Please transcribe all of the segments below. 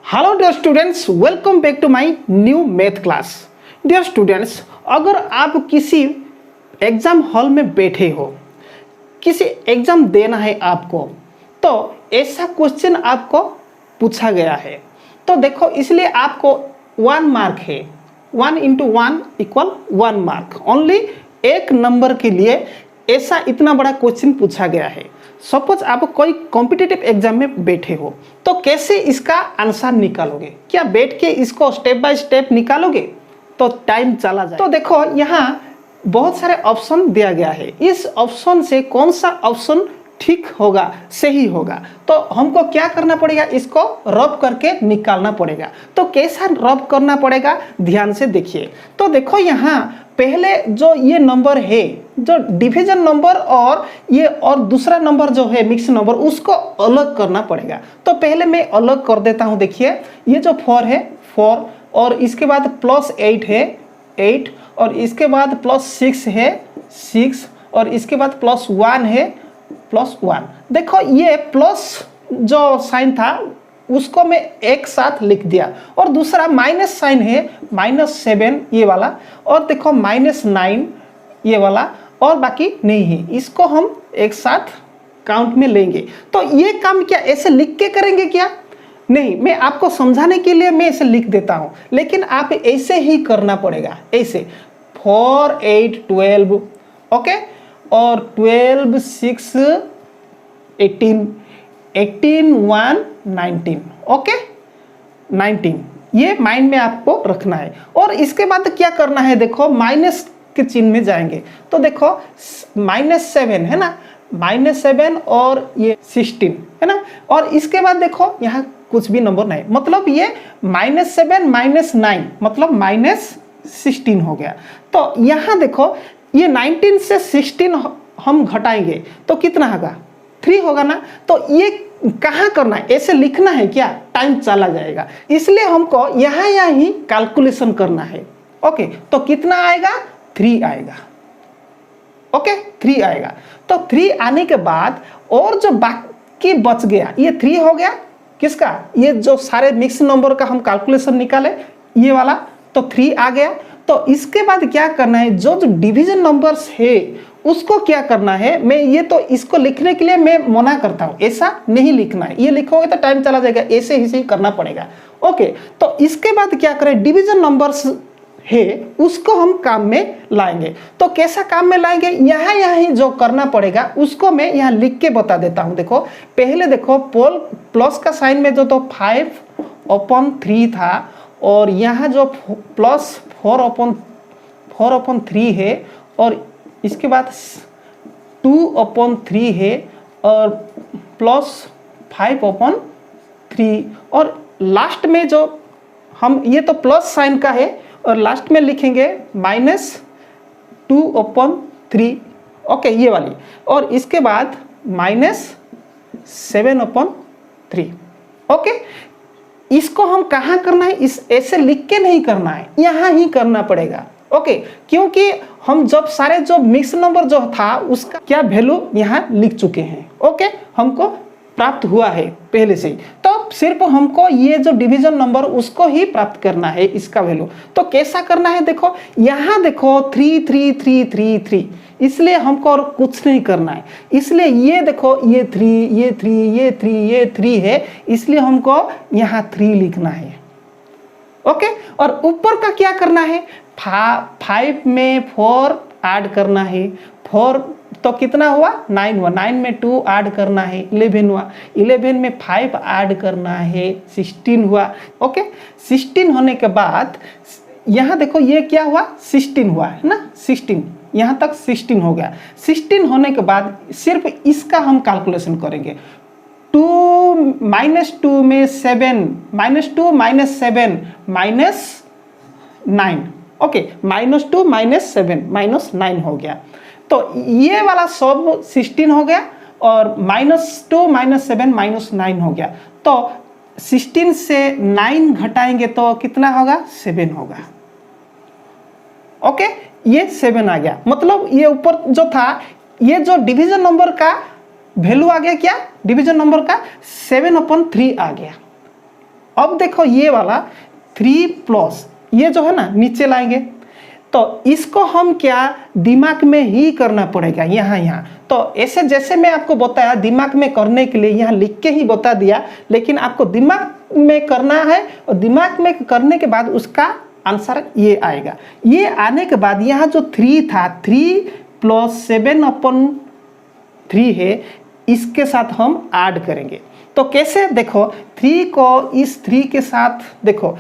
Hello dear students, welcome back to my new math class. Dear students, अगर आप किसी exam hall में बैठे हो, किसी एग्ज़ाम देना है आपको, तो ऐसा क्वेश्चन आपको पूछा गया है, तो देखो इसलिए आपको 1 मार्क है। 1 × 1 = 1 मार्क। ओनली एक नंबर के लिए ऐसा इतना बड़ा क्वेश्चन पूछा गया है। सपोज आप कोई कॉम्पिटिटिव एग्जाम में बैठे हो, तो कैसे इसका आंसर निकालोगे? क्या बैठ के इसको स्टेप बाय स्टेप निकालोगे? तो टाइम चला जाए। तो देखो यहाँ बहुत सारे ऑप्शन दिया गया है। इस ऑप्शन से कौन सा ऑप्शन ठीक होगा, सही होगा, तो हमको क्या करना पड़ेगा? इसको रब करके निकालना पड़ेगा। तो कैसा रब करना पड़ेगा, ध्यान से देखिए। तो देखो यहाँ पहले जो ये नंबर है, जो डिवीजन नंबर और ये और दूसरा नंबर जो है मिक्स नंबर, उसको अलग करना पड़ेगा। तो पहले मैं अलग कर देता हूँ। देखिए ये जो 4 है 4, और इसके बाद +8 है 8, और इसके बाद +6 है 6, और इसके बाद +1 है +1। देखो ये प्लस जो साइन था उसको मैं एक साथ लिख दिया, और दूसरा माइनस साइन है -7 ये वाला, और देखो -9 ये वाला, और बाकी नहीं है। इसको हम एक साथ काउंट में लेंगे। तो ये काम क्या ऐसे लिख के करेंगे क्या? नहीं, मैं आपको समझाने के लिए मैं ऐसे लिख देता हूँ, लेकिन आप ऐसे ही करना पड़ेगा। ऐसे 4 8 12, ओके, और 12 6 18 18 1 19, ओके 19, ये माइंड में आपको रखना है। और इसके बाद क्या करना है? देखो माइनस के चिन्ह में जाएंगे, तो देखो -7 है ना, -7 और ये 16 है ना, और इसके बाद देखो यहाँ कुछ भी नंबर नहीं, मतलब ये -7 -9 मतलब -16 हो गया। तो यहाँ देखो ये 19 से 16 हम घटाएंगे तो कितना होगा? 3 होगा ना। तो ये कहाँ करना है? ऐसे लिखना है क्या? टाइम चला जाएगा, इसलिए हमको यहाँ ही कैलकुलेशन करना है। ओके, तो कितना आएगा? 3 आएगा। ओके 3 आएगा। तो 3 आने के बाद और जो बाकी बच गया, ये 3 हो गया किसका? ये जो सारे मिक्स नंबर का हम कैलकुलेशन निकाले ये वाला, तो 3 आ गया। तो इसके बाद क्या करना है? जो जो डिवीजन नंबर्स है उसको क्या करना है? मैं ये तो इसको लिखने के लिए मैं मना करता हूँ, ऐसा नहीं लिखना है। ये लिखोगे तो टाइम चला जाएगा, ऐसे ही करना पड़ेगा। ओके, तो इसके बाद क्या करें? डिवीजन नंबर्स है उसको हम काम में लाएंगे। तो कैसा काम में लाएंगे? यहाँ ही जो करना पड़ेगा उसको मैं यहाँ लिख के बता देता हूँ। देखो पहले देखो प्लस का साइन में जो तो 5/3 था, और यहाँ जो +4/3 है, और इसके बाद 2/3 है, और +5/3, और लास्ट में जो हम ये तो प्लस साइन का है, और लास्ट में लिखेंगे -2/3, ओके ये वाली, और इसके बाद -7/3। ओके, इसको हम कहाँ करना है? इस ऐसे लिख के नहीं करना है, यहाँ ही करना पड़ेगा। ओके, क्योंकि हम जब सारे जो मिक्स नंबर जो था उसका क्या वैल्यू यहाँ लिख चुके हैं। ओके, हमको प्राप्त हुआ है पहले से ही, तो सिर्फ हमको ये जो डिवीजन नंबर उसको ही प्राप्त करना है, इसका वैल्यू। तो कैसा करना है? देखो यहाँ देखो 3 3 3 3 3, इसलिए हमको और कुछ नहीं करना है। इसलिए ये देखो ये 3 ये 3 ये 3 ये 3 है, इसलिए हमको यहाँ 3 लिखना है। ओके, और ऊपर का क्या करना है? 5 में 4 ऐड करना है। 4 तो कितना हुआ? 9 हुआ। 9 में 2 ऐड करना है, 11 हुआ। 11 में 5 ऐड करना है, 16 हुआ। ओके, 16 होने के बाद यहाँ देखो ये क्या हुआ? 16 हुआ है ना, 16 यहाँ तक 16 हो गया। 16 होने के बाद सिर्फ इसका हम कैलकुलेशन करेंगे। 2 -2 में 7, -2 -7 -9, ओके, -2 -7 -9 हो गया। तो ये वाला सब 16 हो गया, और -2 -7 -9 हो गया। तो 16 से 9 घटाएंगे तो कितना होगा? 7 होगा। ओके, ये 7 आ गया। मतलब ये ऊपर जो था, ये जो डिवीजन नंबर का वैल्यू आ गया, क्या डिवीजन नंबर का? 7/3 आ गया। अब देखो ये वाला 3 प्लस ये जो है ना नीचे लाएंगे, तो इसको हम क्या दिमाग में ही करना पड़ेगा यहाँ। तो ऐसे जैसे मैं आपको बताया दिमाग में करने के लिए यहाँ लिख के ही बता दिया, लेकिन आपको दिमाग में करना है और दिमाग में करने के बाद उसका आंसर ये आएगा। ये आने के बाद यहाँ जो 3 था 3 + 7/3 है, इसके साथ हम ऐड करेंगे। तो कैसे देखो 3 को इस 3 के साथ देखो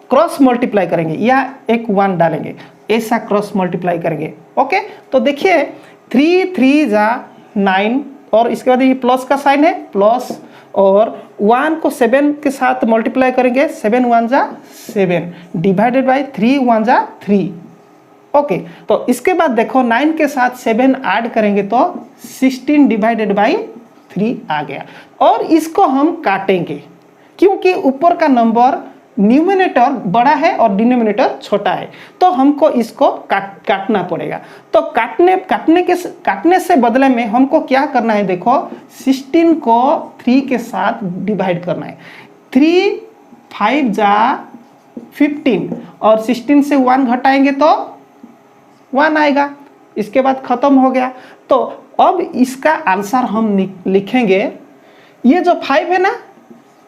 क्रॉस मल्टीप्लाई करेंगे या एक 1 डालेंगे, ऐसा क्रॉस मल्टीप्लाई करेंगे। ओके, तो देखिए 3 3 जा 9 और इसके बाद ये प्लस का साइन है प्लस, और 1 को 7 के साथ मल्टीप्लाई करेंगे, 7 1 जा 7 डिवाइडेड बाई 3 1 जा 3। ओके, तो इसके बाद देखो 9 के साथ 7 ऐड करेंगे तो 16 डिवाइडेड बाई 3 आ गया। और इसको हम काटेंगे क्योंकि ऊपर का नंबर न्यूमिनेटर बड़ा है और डिनोमिनेटर छोटा है, तो हमको इसको काटना पड़ेगा। तो काटने से बदले में हमको क्या करना है, देखो 16 को 3 के साथ डिवाइड करना है। 3 5 जा 15 और 16 से 1 घटाएंगे तो 1 आएगा। इसके बाद खत्म हो गया। तो अब इसका आंसर हम लिखेंगे, ये जो 5 है ना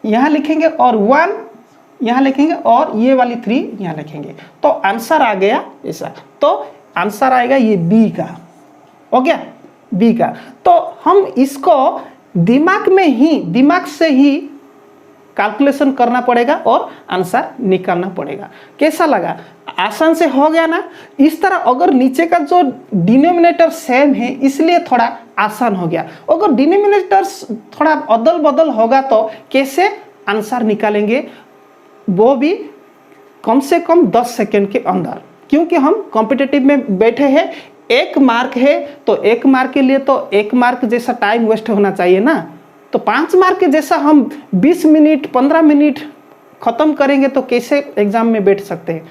यहाँ लिखेंगे और 1 यहाँ लिखेंगे और ये वाली 3 यहाँ लिखेंगे, तो आंसर आ गया ऐसा। तो आंसर आएगा ये बी का, हो गया बी का। तो हम इसको दिमाग से ही कैलकुलेशन करना पड़ेगा और आंसर निकालना पड़ेगा। कैसा लगा? आसान से हो गया ना। इस तरह अगर नीचे का जो डिनोमिनेटर सेम है इसलिए थोड़ा आसान हो गया। अगर डिनोमिनेटर थोड़ा अदल बदल होगा तो कैसे आंसर निकालेंगे, वो भी कम से कम 10 सेकेंड के अंदर, क्योंकि हम कॉम्पिटिटिव में बैठे हैं। 1 मार्क है तो 1 मार्क के लिए तो 1 मार्क जैसा टाइम वेस्ट होना चाहिए ना। तो 5 मार्क के जैसा हम 20 मिनट 15 मिनट खत्म करेंगे तो कैसे एग्जाम में बैठ सकते हैं?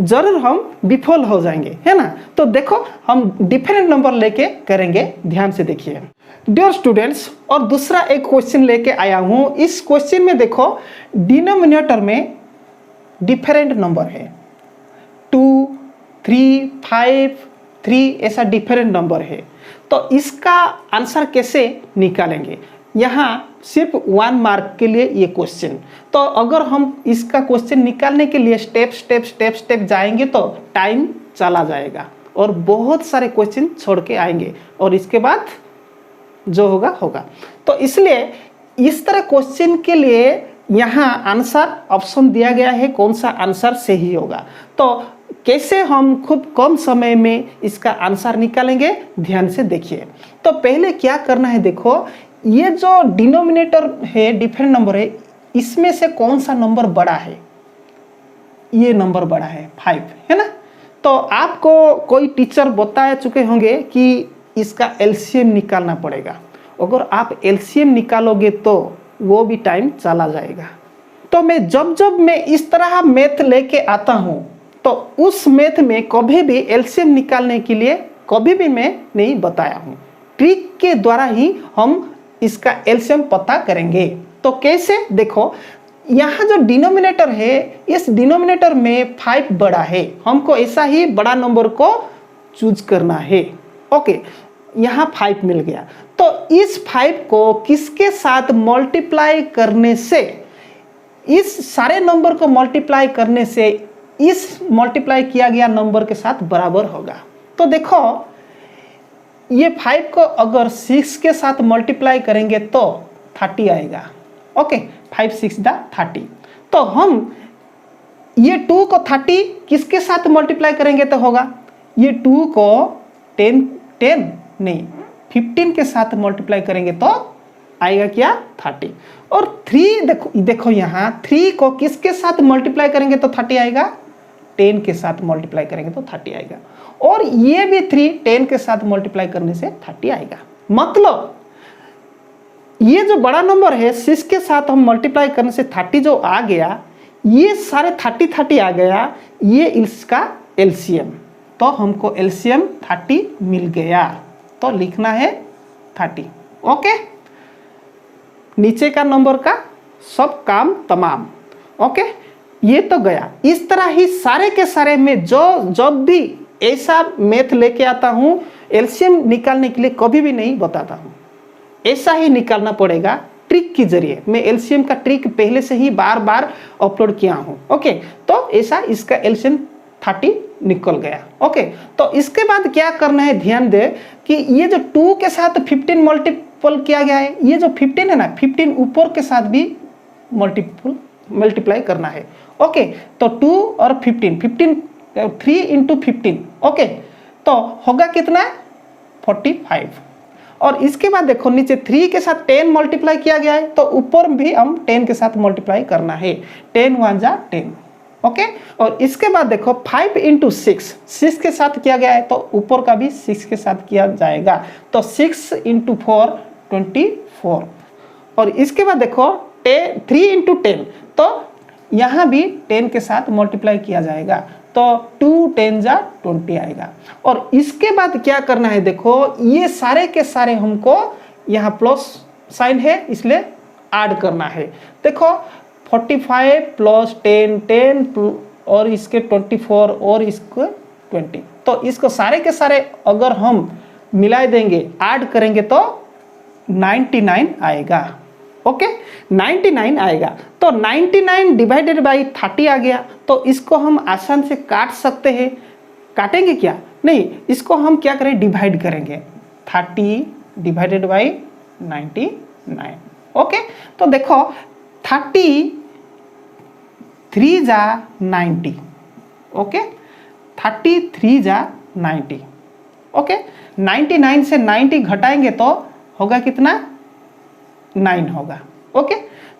जरूर हम विफल हो जाएंगे, है ना। तो देखो हम डिफरेंट नंबर लेके करेंगे, ध्यान से देखिए डियर स्टूडेंट्स। और दूसरा एक क्वेश्चन लेके आया हूँ। इस क्वेश्चन में देखो डिनोमिनेटर में डिफरेंट नंबर है, 2 3 5 3 ऐसा डिफरेंट नंबर है। तो इसका आंसर कैसे निकालेंगे? यहाँ सिर्फ 1 मार्क के लिए ये क्वेश्चन। तो अगर हम इसका क्वेश्चन निकालने के लिए स्टेप जाएंगे तो टाइम चला जाएगा और बहुत सारे क्वेश्चन छोड़ के आएंगे और इसके बाद जो होगा। तो इसलिए इस तरह क्वेश्चन के लिए यहाँ आंसर ऑप्शन दिया गया है, कौन सा आंसर सही होगा। तो कैसे हम खूब कम समय में इसका आंसर निकालेंगे, ध्यान से देखिए। तो पहले क्या करना है, देखो ये जो डिनोमिनेटर है डिफरेंट नंबर है, इसमें से कौन सा नंबर बड़ा है? ये नंबर बड़ा है 5, है ना। तो आपको कोई टीचर बता चुके होंगे कि इसका एलसीएम निकालना पड़ेगा। अगर आप एलसीएम निकालोगे तो वो भी टाइम चला जाएगा। तो मैं जब मैं इस तरह मैथ लेके आता हूँ तो उस मैथ में कभी भी एलसीएम निकालने के लिए कभी भी मैं नहीं बताया हूँ। ट्रिक के द्वारा ही हम इसका एलसीएम पता करेंगे। तो कैसे? देखो यहाँ जो डिनोमिनेटर है, इस डिनोमिनेटर में 5 बड़ा है, हमको ऐसा ही बड़ा नंबर को चूज करना है। ओके, यहाँ 5 मिल गया। तो इस 5 को किसके साथ मल्टीप्लाई करने से, इस सारे नंबर को मल्टीप्लाई करने से इस मल्टीप्लाई किया गया नंबर के साथ बराबर होगा। तो देखो ये 5 को अगर 6 के साथ मल्टीप्लाई करेंगे तो 30 आएगा। ओके, 5 6 दा 30। तो हम ये 2 को 30 किसके साथ मल्टीप्लाई करेंगे तो होगा, ये 2 को 10 नहीं 15 के साथ मल्टीप्लाई करेंगे तो आएगा क्या, 30। और 3 देखो यहाँ 3 को किसके साथ मल्टीप्लाई करेंगे तो 30 आएगा, 10 के साथ मल्टीप्लाई करेंगे तो 30 आएगा। और ये भी 3 10 के साथ मल्टीप्लाई करने से 30 आएगा। मतलब ये जो बड़ा नंबर है 6 के साथ हम मल्टीप्लाई करने से 30 जो आ गया, ये सारे 30 आ गया, ये इसका एलसीएम। तो हमको एलसीएम 30 मिल गया, तो लिखना है 30। ओके, नीचे का नंबर का सब काम तमाम। ओके, ये तो गया। इस तरह ही सारे के सारे मैं जब भी ऐसा मैथ लेके आता हूँ एलसीएम निकालने के लिए कभी भी नहीं बताता हूँ, ऐसा ही निकालना पड़ेगा ट्रिक के जरिए। मैं एलसीएम का ट्रिक पहले से ही बार बार अपलोड किया हूँ। ओके, तो ऐसा इसका एलसीएम 30 निकल गया। ओके, तो इसके बाद क्या करना है, ध्यान दे कि ये जो 2 के साथ 15 मल्टीपल किया गया है, ये जो 15 है ना, 15 ऊपर के साथ भी मल्टीप्लाई करना है। ओके, तो 2 और 15 3 इंटू 15। ओके, तो होगा कितना, 45। और इसके बाद देखो नीचे 3 के साथ 10 मल्टीप्लाई किया गया है, तो ऊपर भी हम 10 के साथ मल्टीप्लाई करना है। 10 1 जा 10। ओके, और इसके बाद देखो 5 इंटू 6 के साथ किया गया है, तो ऊपर का भी 6 के साथ किया जाएगा, तो 6 इंटू 4 24। और इसके बाद देखो 3 इंटू 10, तो यहाँ भी 10 के साथ मल्टीप्लाई किया जाएगा, तो 2 10 जा 20 आएगा। और इसके बाद क्या करना है, देखो ये सारे के सारे हमको यहाँ प्लस साइन है इसलिए ऐड करना है। देखो 45 प्लस 10 और इसके 24 और इसको 20, तो इसको सारे के सारे अगर हम मिला देंगे, ऐड करेंगे तो 99 आएगा। ओके, 99 आएगा। तो 99 डिवाइडेड बाई 30 आ गया, तो इसको हम आसान से काट सकते हैं। काटेंगे क्या, नहीं, इसको हम क्या करें, डिवाइड करेंगे। 30 डिवाइडेड बाई 99। ओके, तो देखो 33 जा 90। ओके, 33 जा 90। ओके, 99 से 90 घटाएंगे तो होगा कितना, 9 होगा। ओके,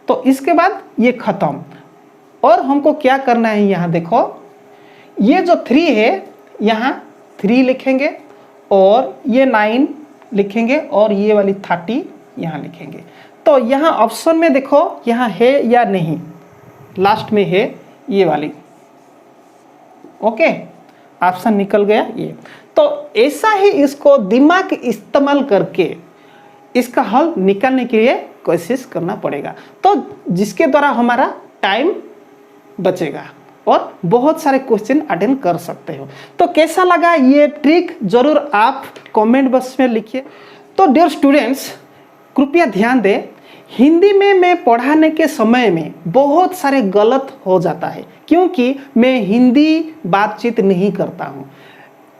तो इसके बाद ये खत्म। और हमको क्या करना है, यहाँ देखो ये जो 3 है यहाँ 3 लिखेंगे, और ये 9 लिखेंगे, और ये वाली 30 यहाँ लिखेंगे। तो यहाँ ऑप्शन में देखो यहाँ है या नहीं, लास्ट में है ये वाली। ओके, ऑप्शन निकल गया ये। तो ऐसा ही इसको दिमाग इस्तेमाल करके इसका हल निकालने के लिए कोशिश करना पड़ेगा, तो जिसके द्वारा हमारा टाइम बचेगा और बहुत सारे क्वेश्चन अटेंड कर सकते हो। तो कैसा लगा ये ट्रिक जरूर आप कमेंट बॉक्स में लिखिए। तो डियर स्टूडेंट्स, कृपया ध्यान दें, हिंदी में मैं पढ़ाने के समय में बहुत सारे गलत हो जाता है, क्योंकि मैं हिंदी बातचीत नहीं करता हूँ,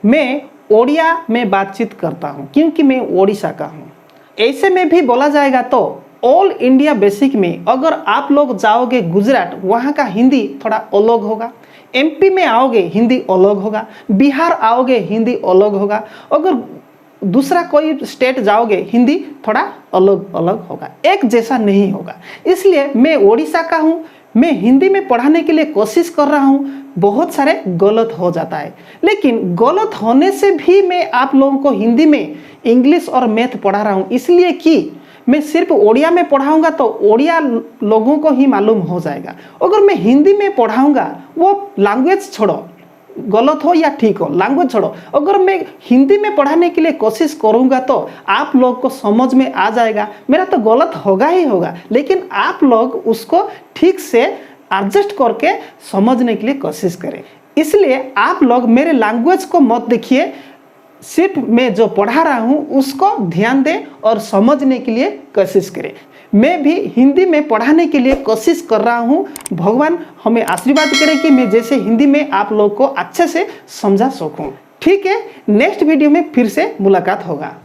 मैं ओडिया में बातचीत करता हूँ, क्योंकि मैं ओडिशा का हूँ। ऐसे में भी बोला जाएगा तो ऑल इंडिया बेसिक में अगर आप लोग जाओगे गुजरात, वहाँ का हिंदी थोड़ा अलग होगा। एमपी में आओगे हिंदी अलग होगा, बिहार आओगे हिंदी अलग होगा, अगर दूसरा कोई स्टेट जाओगे हिंदी थोड़ा अलग अलग होगा, एक जैसा नहीं होगा। इसलिए मैं ओडिशा का हूँ, मैं हिंदी में पढ़ाने के लिए कोशिश कर रहा हूँ, बहुत सारे गलत हो जाता है, लेकिन गलत होने से भी मैं आप लोगों को हिंदी में इंग्लिश और मैथ पढ़ा रहा हूँ, इसलिए कि मैं सिर्फ ओडिया में पढ़ाऊंगा तो ओडिया लोगों को ही मालूम हो जाएगा। अगर मैं हिंदी में पढ़ाऊंगा, वो लैंग्वेज छोड़ो, गलत हो या ठीक हो, लैंग्वेज छोड़ो, अगर मैं हिंदी में पढ़ाने के लिए कोशिश करूंगा तो आप लोग को समझ में आ जाएगा। मेरा तो गलत होगा ही होगा, लेकिन आप लोग उसको ठीक से एडजस्ट करके समझने के लिए कोशिश करें। इसलिए आप लोग मेरे लैंग्वेज को मत देखिए, सिर्फ मैं जो पढ़ा रहा हूँ उसको ध्यान दें और समझने के लिए कोशिश करें। मैं भी हिंदी में पढ़ाने के लिए कोशिश कर रहा हूँ। भगवान हमें आशीर्वाद करें कि मैं जैसे हिंदी में आप लोग को अच्छे से समझा सकूँ। ठीक है, नेक्स्ट वीडियो में फिर से मुलाकात होगा।